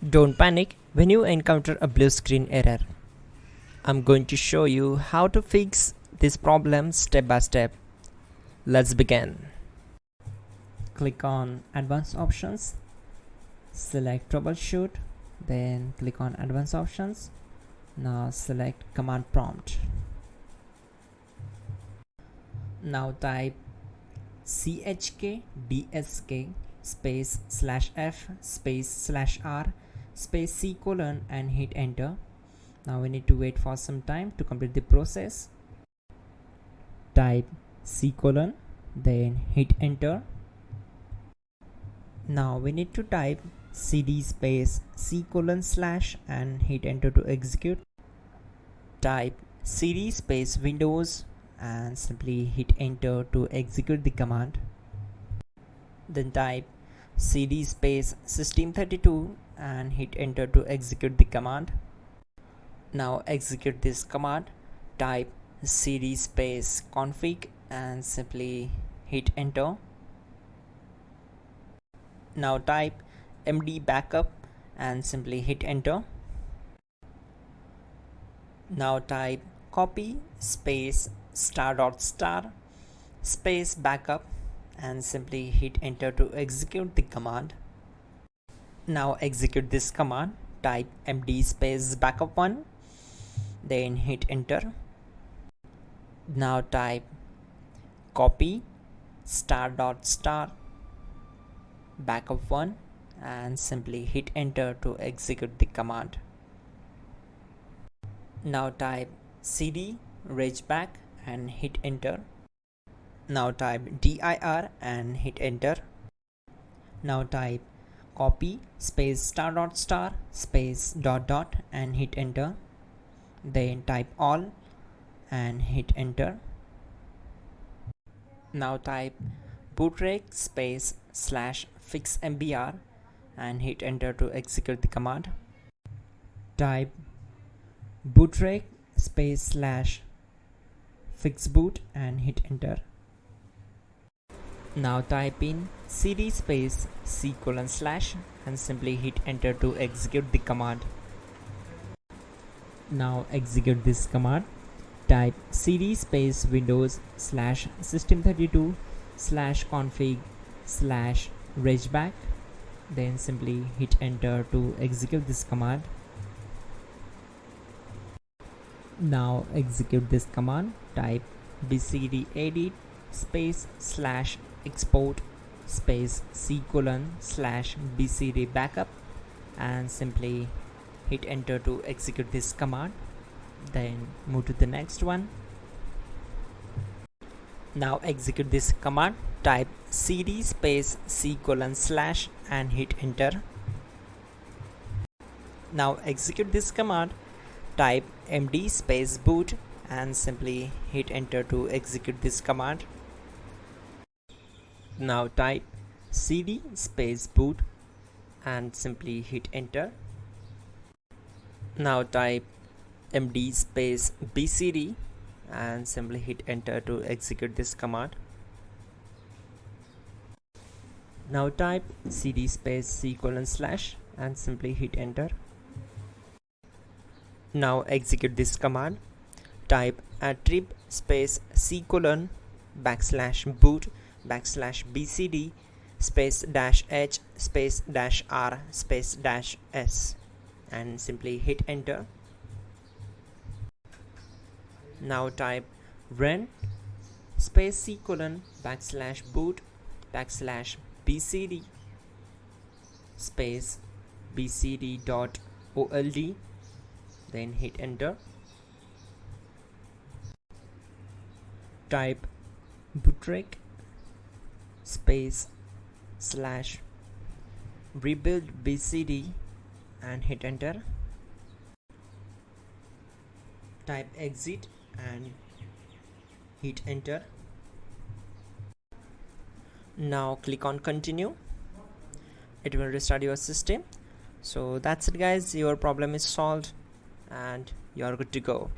Don't panic when you encounter a blue screen error. I'm going to show you how to fix this problem step by step. Let's begin. Click on Advanced Options, select Troubleshoot, then click on Advanced Options. Now select Command Prompt. Now type chkdsk space /f space /r space c colon and hit enter. Now we need to wait for some time to complete the process. Type c colon, then hit enter. Now we need to type cd space c colon / and hit enter to execute. Type cd space Windows and simply hit enter to execute the command. Then type cd space system32 and hit enter to execute the command. Now execute this command. Type cd space config and simply hit enter. Now type md backup and simply hit enter. Now type copy space ** space backup and simply hit enter to execute the command. Now execute this command. Type md space backup1, then hit enter. Now type copy ** backup1 and simply hit enter to execute the command. Now type cd regback and hit enter. Now type dir and hit enter. Now type copy space ** space ... and hit enter. Then type all and hit enter. Now type bootrec space /fixmbr and hit enter to execute the command. Type bootrec space /fixboot and hit enter. Now type in cd space c colon / and simply hit enter to execute the command. Now execute this command. Type cd space Windows /system32 /config /regback, then simply hit enter to execute this command. Now execute this command. Type bcdedit space /export space c colon /bcd backup and simply hit enter to execute this command. Then move to the next one. Now execute this command. Type cd space c colon / and hit enter. Now execute this command. Type md space boot and simply hit enter to execute this command. Now type cd space boot and simply hit enter. Now type md space bcd and simply hit enter to execute this command. Now type cd space c colon / and simply hit enter. Now execute this command. Type attrib space c colon /boot /bcd space -h space -r space -s and simply hit enter. Now type run space c colon /boot /bcd space bcd.old, then hit enter. Type bootrec space /rebuildbcd and hit enter. Type exit and hit enter. Now click on continue. It will restart your system. So that's it guys, your problem is solved and you are good to go.